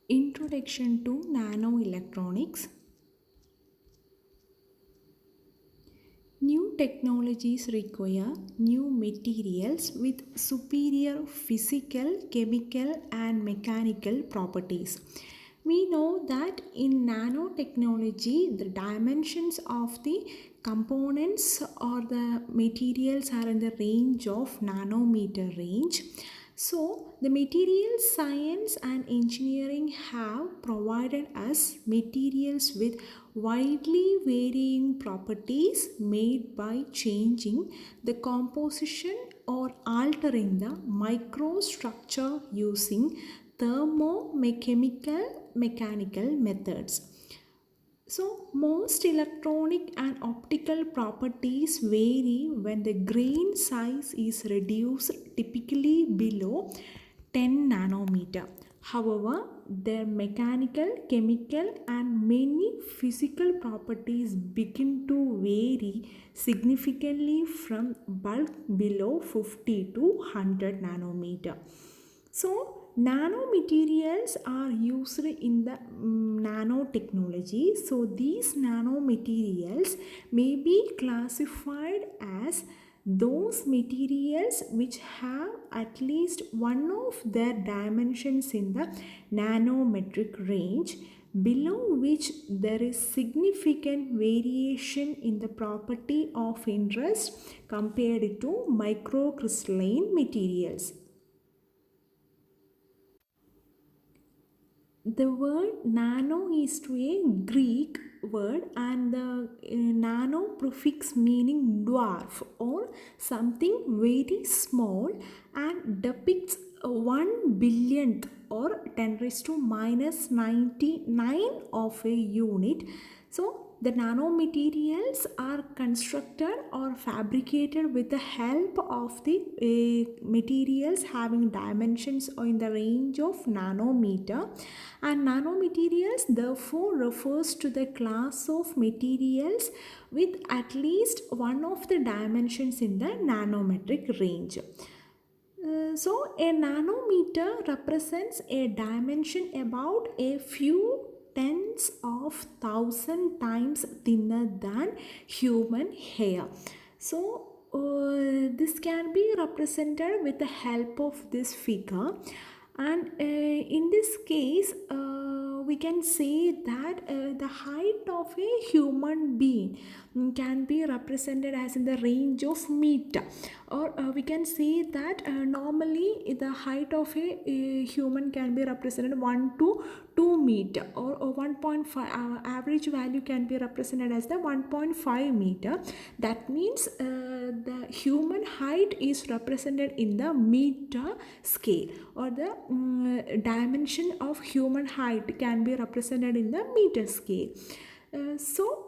Introduction to Nanoelectronics. New technologies require new materials with superior physical, chemical, and mechanical properties. We know that in nanotechnology, the dimensions of the components or the materials are in the range of nanometer range. So, the material science and engineering have provided us materials with widely varying properties made by changing the composition or altering the microstructure using thermomechanical mechanical methods. So, most electronic and optical properties vary when the grain size is reduced, typically below 10 nanometer. However, their mechanical, chemical, and many physical properties begin to vary significantly from bulk below 50 to 100 nanometer. So, nanomaterials are used in the nanotechnology. So, these nanomaterials may be classified as those materials which have at least one of their dimensions in the nanometric range, below which there is significant variation in the property of interest compared to microcrystalline materials. The word nano is to a Greek word, and the nano prefix meaning dwarf or something very small, and depicts a 1 billionth or 10 raised to minus 99 of a unit. So the nanomaterials are constructed or fabricated with the help of the materials having dimensions in the range of nanometer, and nanomaterials therefore refers to the class of materials with at least one of the dimensions in the nanometric range. So, a nanometer represents a dimension about a few tens of thousand times thinner than human hair. So, this can be represented with the help of this figure, and in this case, we can say that the height of a human being can be represented as in the range of meter, or we can say that normally the height of a human can be represented 1 to 2 meter, or 1.5 average value can be represented as the 1.5 meter. That means the human height is represented in the meter scale, or the dimension of human height can be represented in the meter scale.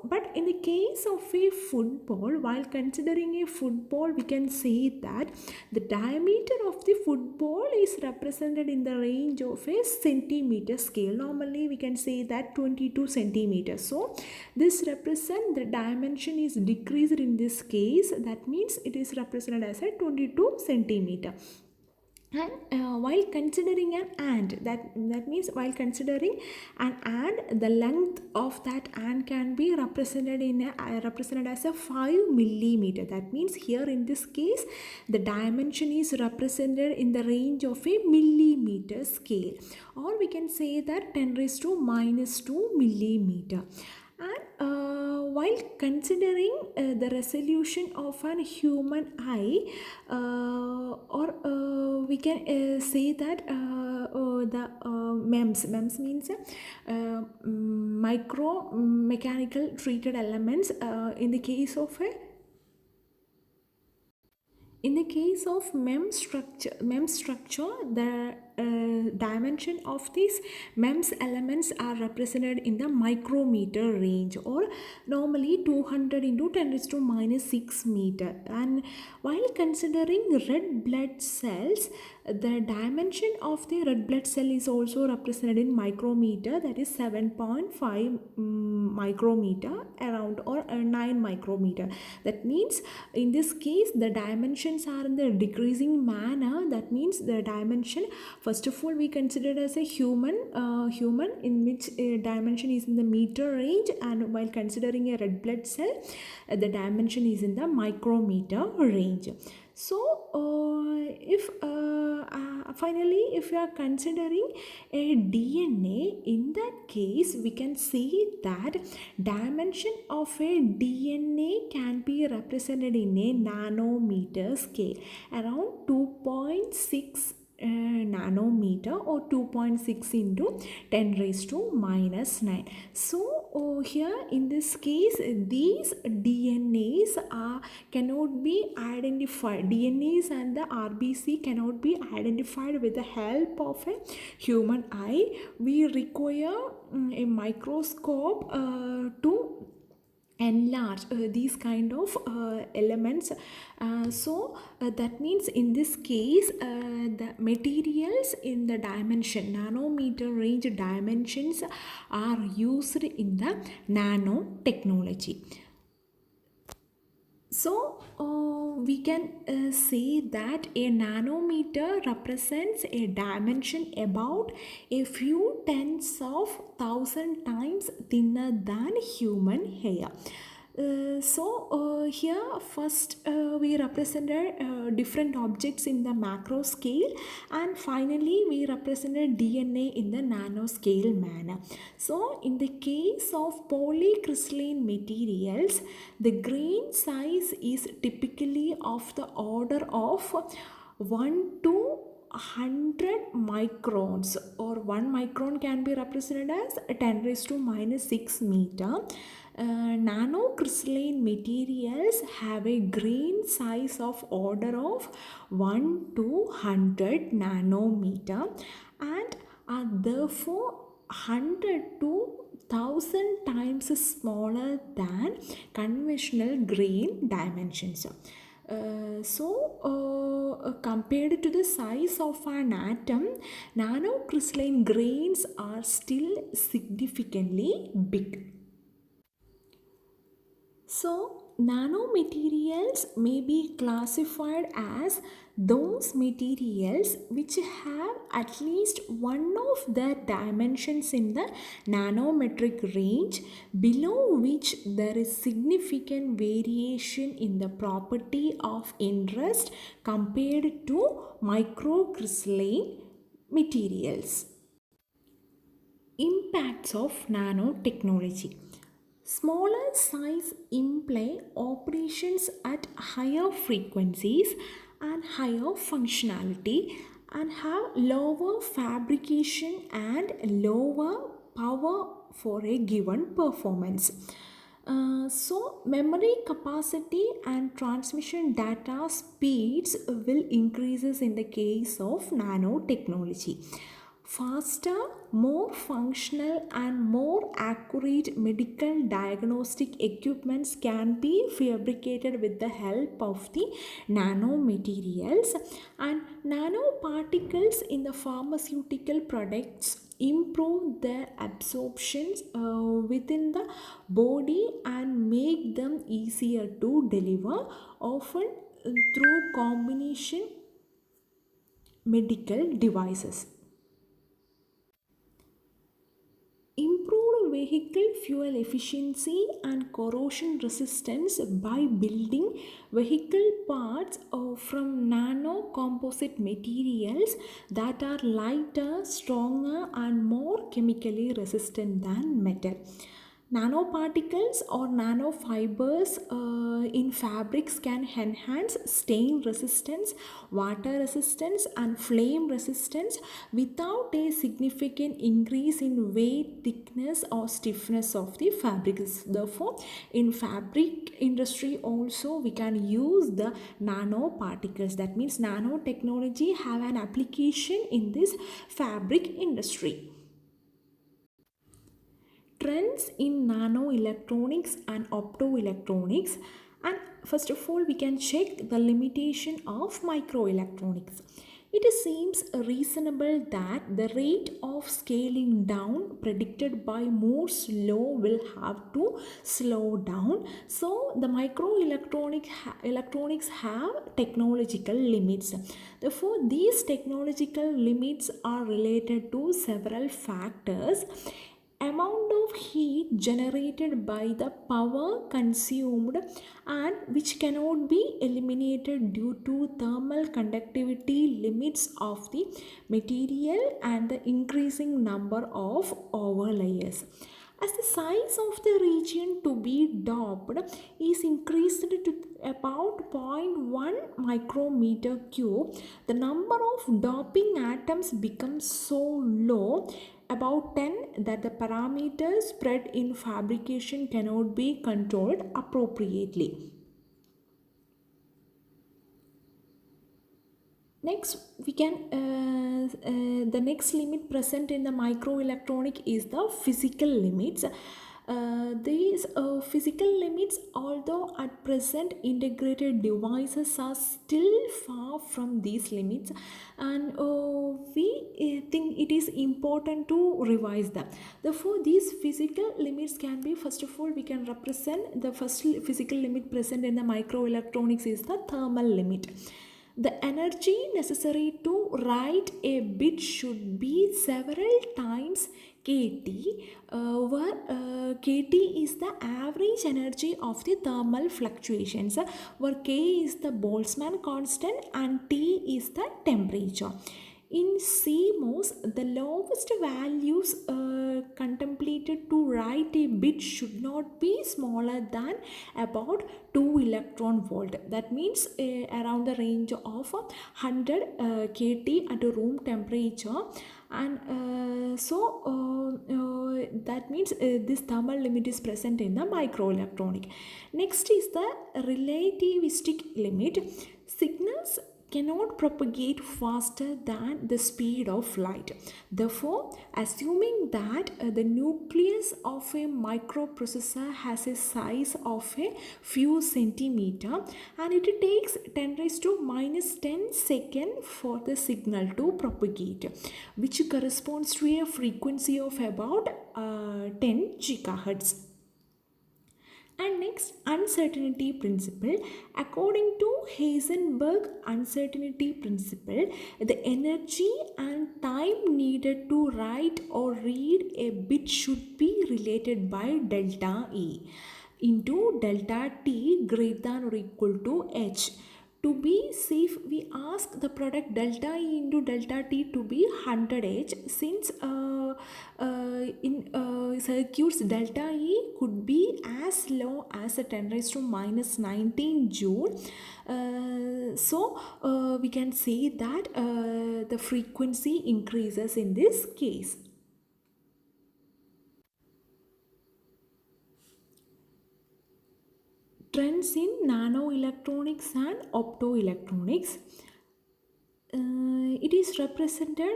But in the case of a football, while considering a football, we can say that the diameter of the football is represented in the range of a centimeter scale. Normally, we can say that 22 centimeters. So, this represent the dimension is decreased in this case. That means it is represented as a 22 centimeter. And while considering an ant, that means while considering an ant, the length of that ant can be represented represented as a 5 millimeter. That means here in this case the dimension is represented in the range of a millimeter scale, or we can say that 10 raised to minus 2 millimeter. And while considering the resolution of an human eye, or we can say that the MEMS means micro mechanical treated elements. In the case of MEMS structure, the dimension of these MEMS elements are represented in the micrometer range, or normally 200 into 10 raised to minus 6 meter. And while considering red blood cells, the dimension of the red blood cell is also represented in micrometer, that is 7.5 micrometer around, or 9 micrometer. That means in this case the dimensions are in the decreasing manner. That means the dimension First of all, we consider as a human in which dimension is in the meter range, and while considering a red blood cell, the dimension is in the micrometer range. So if finally, if we are considering a DNA, in that case we can see that dimension of a DNA can be represented in a nanometer scale, around 2.6 nanometer, or 2.6 into 10 raised to minus 9. So here in this case, these DNAs cannot be identified. DNAs and the RBC cannot be identified with the help of a human eye. We require a microscope to enlarge these kind of elements. That means in this case, the materials in the dimension nanometer range dimensions are used in the nanotechnology. So we can say that a nanometer represents a dimension about a few tens of thousand times thinner than human hair. Here first we represented different objects in the macro scale, and finally we represented DNA in the nanoscale manner. So in the case of polycrystalline materials, the grain size is typically of the order of 1 to 100 microns, or 1 micron can be represented as 10 raised to minus 6 meter. Nanocrystalline materials have a grain size of order of 1 to 100 nanometer, and are therefore 100 to 1000 times smaller than conventional grain dimensions. Compared to the size of an atom, nanocrystalline grains are still significantly big. So, nanomaterials may be classified as those materials which have at least one of their dimensions in the nanometric range, below which there is significant variation in the property of interest compared to microcrystalline materials. Impacts of nanotechnology. Smaller size imply operations at higher frequencies and higher functionality, and have lower fabrication and lower power for a given performance. Memory capacity and transmission data speeds will increases in the case of nanotechnology. Faster, more functional and more accurate medical diagnostic equipments can be fabricated with the help of the nanomaterials, and nanoparticles in the pharmaceutical products improve their absorptions within the body and make them easier to deliver, often through combination medical devices. Improved vehicle fuel efficiency and corrosion resistance by building vehicle parts from nano composite materials that are lighter, stronger, and more chemically resistant than metal. Nanoparticles or nanofibers in fabrics can enhance stain resistance, water resistance, and flame resistance without a significant increase in weight, thickness, or stiffness of the fabrics. Therefore, in fabric industry also we can use the nanoparticles. That means nanotechnology have an application in this fabric industry. Trends in nanoelectronics and optoelectronics. And first of all, we can check the limitation of microelectronics. It seems reasonable that the rate of scaling down predicted by Moore's law will have to slow down. So the electronics have technological limits. Therefore, these technological limits are related to several factors: amount of heat generated by the power consumed, and which cannot be eliminated due to thermal conductivity limits of the material and the increasing number of overlayers. As the size of the region to be doped is increased to about zero point 0.1 micrometer cube, the number of doping atoms becomes so low, about 10, that the parameters spread in fabrication cannot be controlled appropriately. Next, we can the next limit present in the microelectronic is the physical limits. These physical limits, although at present integrated devices are still far from these limits, and we think it is important to revise them. Therefore, these physical limits can be, first of all, we can represent the first physical limit present in the microelectronics is the thermal limit. The energy necessary to write a bit should be several times kT, where kT is the average energy of the thermal fluctuations, where K is the Boltzmann constant and T is the temperature. In CMOS, the lowest values contemplated to write a bit should not be smaller than about 2 electron volt. That means around the range of 100 kT at room temperature. And that means this thermal limit is present in the microelectronic. Next is the relativistic limit. Signals cannot propagate faster than the speed of light. Therefore, assuming that the nucleus of a microprocessor has a size of a few centimeter, and it takes 10 raised to minus 10 seconds for the signal to propagate, which corresponds to a frequency of about 10 gigahertz. And next, uncertainty principle. According to Heisenberg uncertainty principle, the energy and time needed to write or read a bit should be related by delta E into delta T greater than or equal to H. To be safe, we ask the product delta E into delta T to be 100H, since in circuits delta E could be as low as 10 raised to minus 19 joule. So we can say that the frequency increases in this case. Trends in nanoelectronics and optoelectronics. It is represented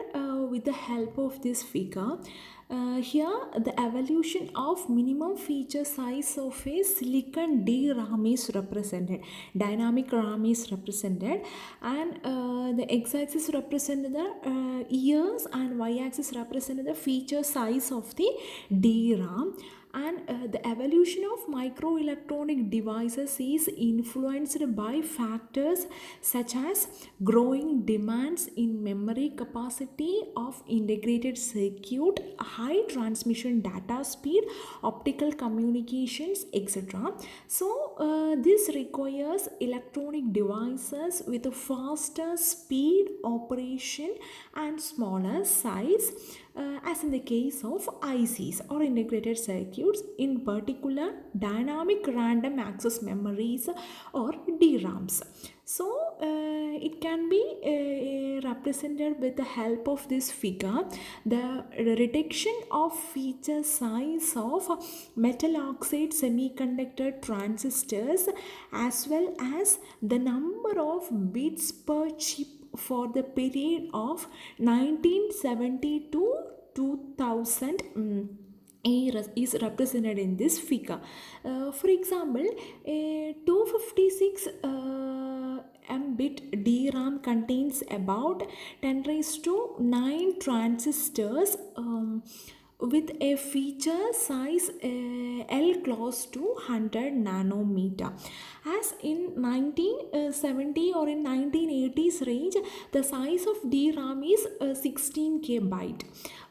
with the help of this figure. Here, the evolution of minimum feature size of a silicon DRAM is represented. Dynamic RAM is represented, and the x-axis represented the years, and y-axis represented the feature size of the DRAM. And the evolution of microelectronic devices is influenced by factors such as growing demands in memory capacity of integrated circuit, high transmission data speed, optical communications, etc. So this requires electronic devices with a faster speed operation and smaller size, as in the case of ICs or integrated circuits, in particular dynamic random access memories or DRAMs. So it can be represented with the help of this figure. The reduction of feature size of metal oxide semiconductor transistors, as well as the number of bits per chip for the period of 1970 to 2000 is represented in this figure. For example, a 256 bit DRAM contains about 10 raised to 9 transistors with a feature size L close to 100 nanometer. As in 1970 or in 1980s range, the size of DRAM is 16k byte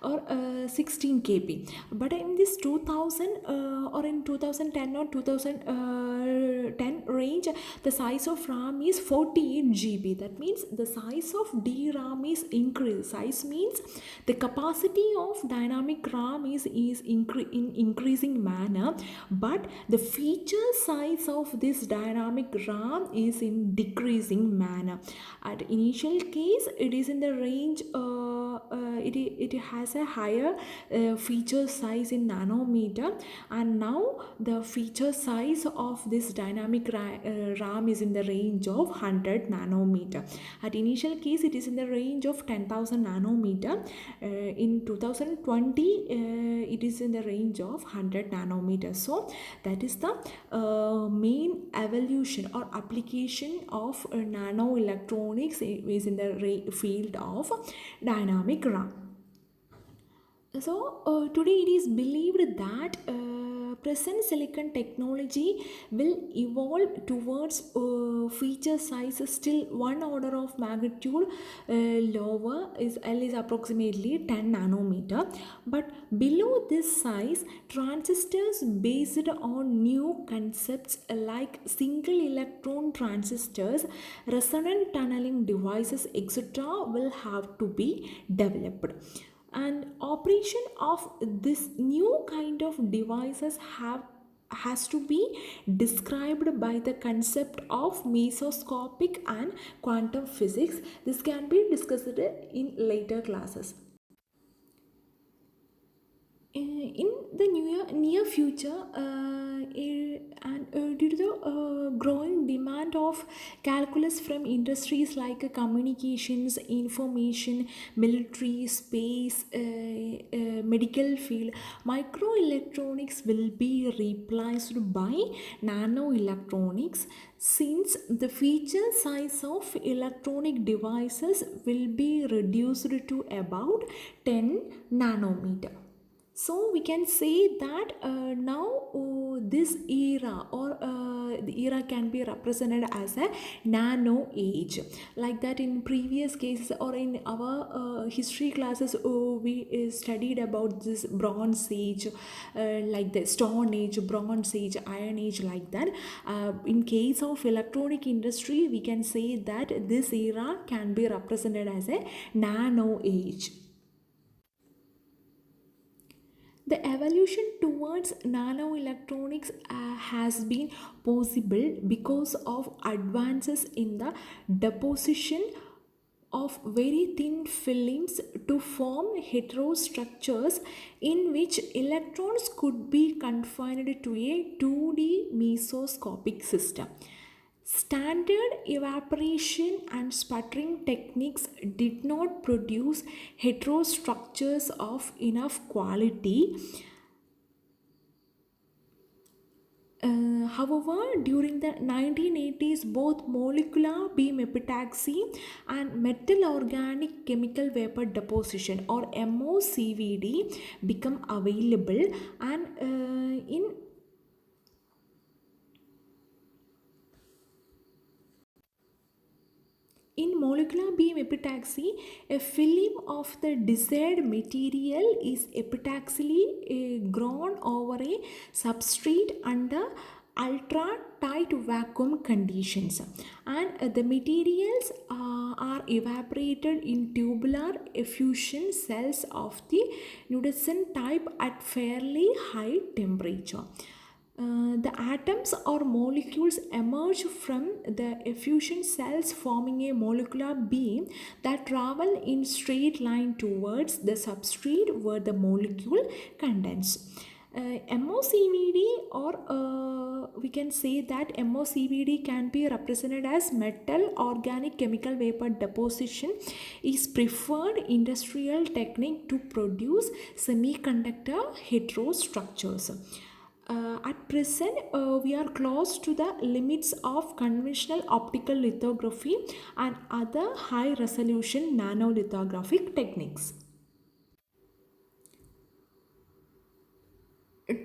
or 16 kb, but in this 2000 or in 2010 or 2010 range, the size of RAM is 48 GB. That means the size of DRAM is increased. Size means the capacity of dynamic RAM is in increasing manner, but the feature size of this dynamic RAM is in decreasing manner. At initial case, it is in the range it has a higher feature size in nanometer, and now the feature size of this dynamic RAM is in the range of 100 nanometer. At initial case, it is in the range of 10,000 nanometer. In 2020, it is in the range of 100 nanometer. So that is the main evolution or application of nano electronics is in the field of dynamic RAM. So today it is believed that present silicon technology will evolve towards feature sizes still one order of magnitude lower. L is approximately 10 nanometer, but below this size, transistors based on new concepts like single electron transistors, resonant tunneling devices, etc. will have to be developed, and operation of this new kind of devices has to be described by the concept of mesoscopic and quantum physics. This can be discussed in later classes. In the near future, due to the growing demand of calculus from industries like communications, information, military, space, medical field, microelectronics will be replaced by nanoelectronics, since the feature size of electronic devices will be reduced to about 10 nanometer. So we can say that now this era or the era can be represented as a nano age. Like that in previous cases or in our history classes, we studied about this bronze age, like the stone age, bronze age, iron age, like that. In case of electronic industry, we can say that this era can be represented as a nano age. The evolution towards nanoelectronics has been possible because of advances in the deposition of very thin films to form heterostructures in which electrons could be confined to a 2D mesoscopic system. Standard evaporation and sputtering techniques did not produce heterostructures of enough quality. However, during the 1980s, both molecular beam epitaxy and metal organic chemical vapor deposition or MOCVD become available, and in molecular beam epitaxy, a film of the desired material is epitaxially grown over a substrate under ultra tight vacuum conditions, and the materials are evaporated in tubular effusion cells of the Knudsen type at fairly high temperature. The atoms or molecules emerge from the effusion cells, forming a molecular beam that travel in straight line towards the substrate where the molecule condenses. MOCVD, or we can say that MOCVD can be represented as metal organic chemical vapor deposition, is preferred industrial technique to produce semiconductor heterostructures. At present, we are close to the limits of conventional optical lithography and other high resolution nanolithographic techniques.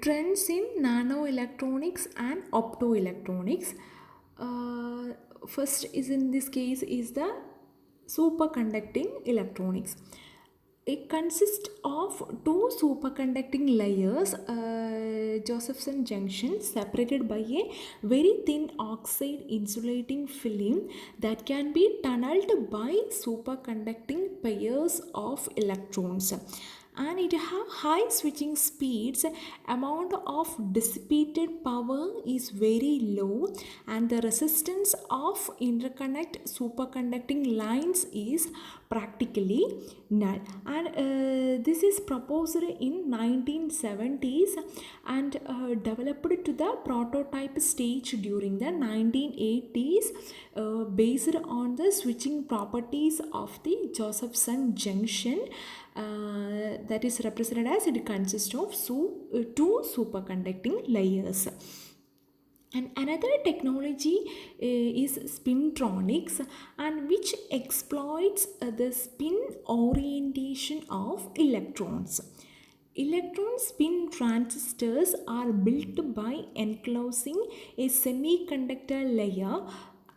Trends in nanoelectronics and optoelectronics. Uh, First is in this case is the superconducting electronics. It consists of two superconducting layers, Josephson junction, separated by a very thin oxide insulating film that can be tunneled by superconducting pairs of electrons, and it have high switching speeds. Amount of dissipated power is very low, and the resistance of interconnect superconducting lines is practically null. And this is proposed in 1970s and developed to the prototype stage during the 1980s, based on the switching properties of the Josephson junction, that is represented as it consists of two superconducting layers. And another technology is spintronics, and which exploits the spin orientation of electrons. Electron spin transistors are built by enclosing a semiconductor layer,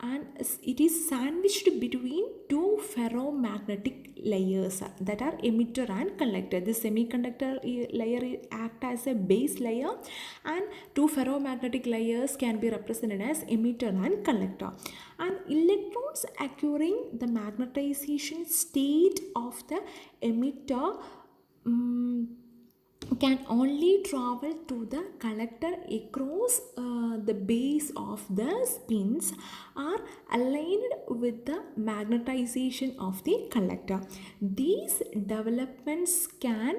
and it is sandwiched between two ferromagnetic layers that are emitter and collector. The semiconductor layer act as a base layer, and two ferromagnetic layers can be represented as emitter and collector. And electrons occurring the magnetization state of the emitter can only travel to the collector across the base of the spins are aligned with the magnetization of the collector. These developments can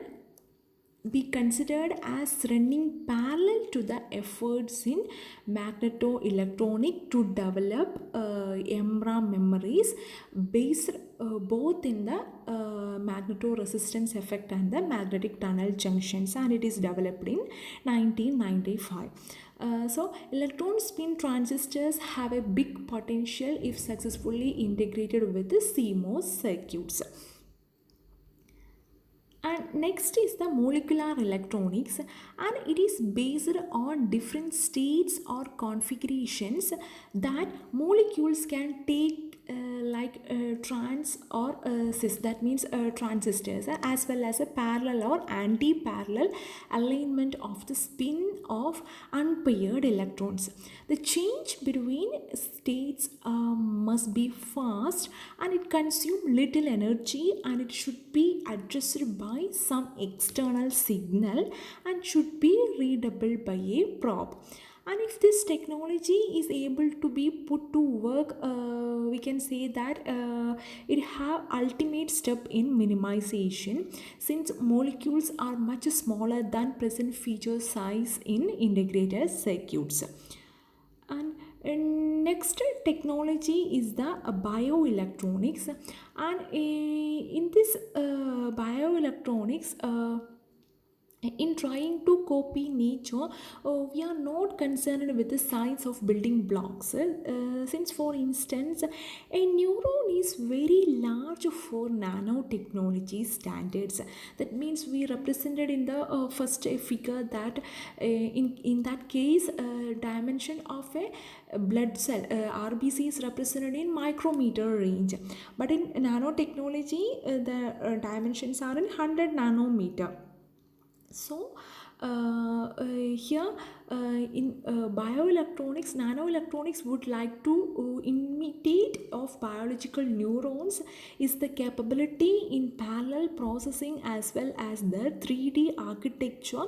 be considered as running parallel to the efforts in magnetoelectronic to develop EMRA memories based both in the magnetoresistance effect and the magnetic tunnel junctions, and it is developed in 1995. So electron spin transistors have a big potential if successfully integrated with the CMOS circuits. And next is the molecular electronics, and it is based on different states or configurations that molecules can take, trans or cis, that means transistors, as well as a parallel or anti-parallel alignment of the spin of unpaired electrons. The change between states must be fast, and it consumes little energy, and it should be addressed by some external signal and should be readable by a probe. And if this technology is able to be put to work, we can say that it have ultimate step in minimization, since molecules are much smaller than present feature size in integrated circuits. And next technology is the bioelectronics, and in this bioelectronics, in trying to copy nature, we are not concerned with the size of building blocks, since for instance a neuron is very large for nanotechnology standards. That means we represented in the first figure that in that case, dimension of a blood cell, RBC, is represented in micrometer range, but in nanotechnology the dimensions are in 100 nanometer. So here in bioelectronics, nanoelectronics would like to imitate of biological neurons is the capability in parallel processing as well as the 3D architecture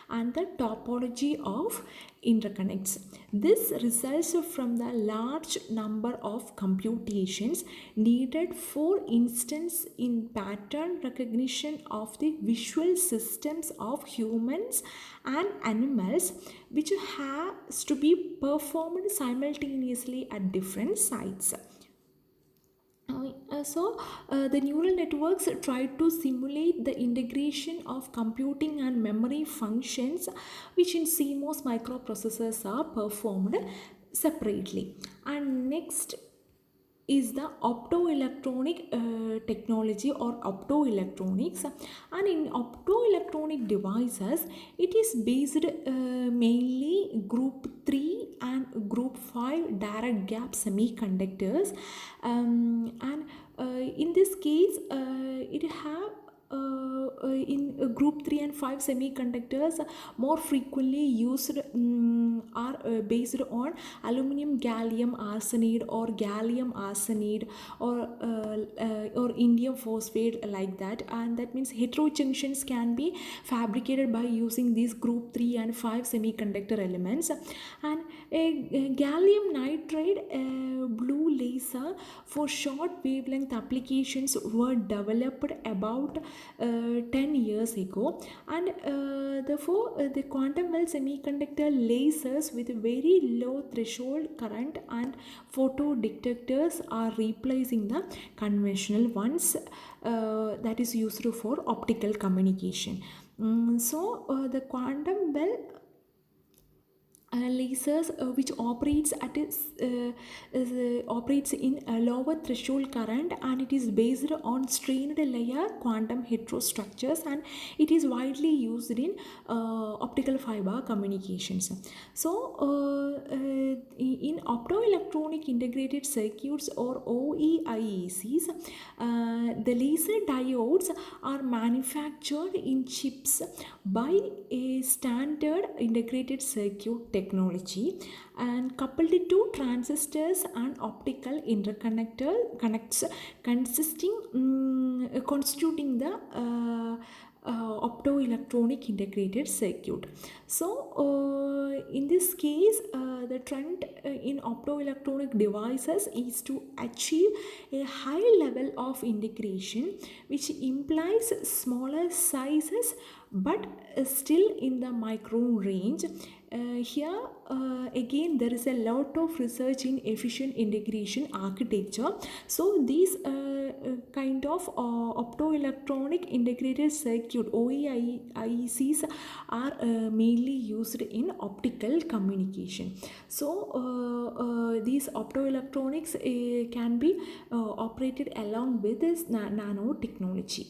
and the topology of interconnects. This results from the large number of computations needed, for instance in pattern recognition of the visual systems of humans and animals, which has to be performed simultaneously at different sites. The neural networks try to simulate the integration of computing and memory functions, which in CMOS microprocessors are performed separately. And next is the optoelectronic technology or optoelectronics. And in optoelectronic devices, it is based mainly group 3 and group 5 direct gap semiconductors. And in this case, it have in group 3 and 5 semiconductors more frequently used are based on aluminum gallium arsenide or gallium arsenide or indium phosphate, like that. And that means heterojunctions can be fabricated by using these group 3 and 5 semiconductor elements. And a gallium nitride blue laser for short wavelength applications were developed about 10 years ago. And therefore the quantum well semiconductor lasers with very low threshold current and photo detectors are replacing the conventional ones that is used for optical communication. The quantum well lasers which operates at operates in a lower threshold current, and it is based on strained layer quantum heterostructures, and it is widely used in optical fiber communications. In optoelectronic integrated circuits or OEIECs, the laser diodes are manufactured in chips by a standard integrated circuit technology and coupled to transistors and optical interconnector connects constituting the optoelectronic integrated circuit. In this case, the trend in optoelectronic devices is to achieve a high level of integration, which implies smaller sizes but still in the micron range. Here again there is a lot of research in efficient integration architecture. So these kind of optoelectronic integrated circuit OEICs are mainly used in optical communication. These optoelectronics can be operated along with this nanotechnology.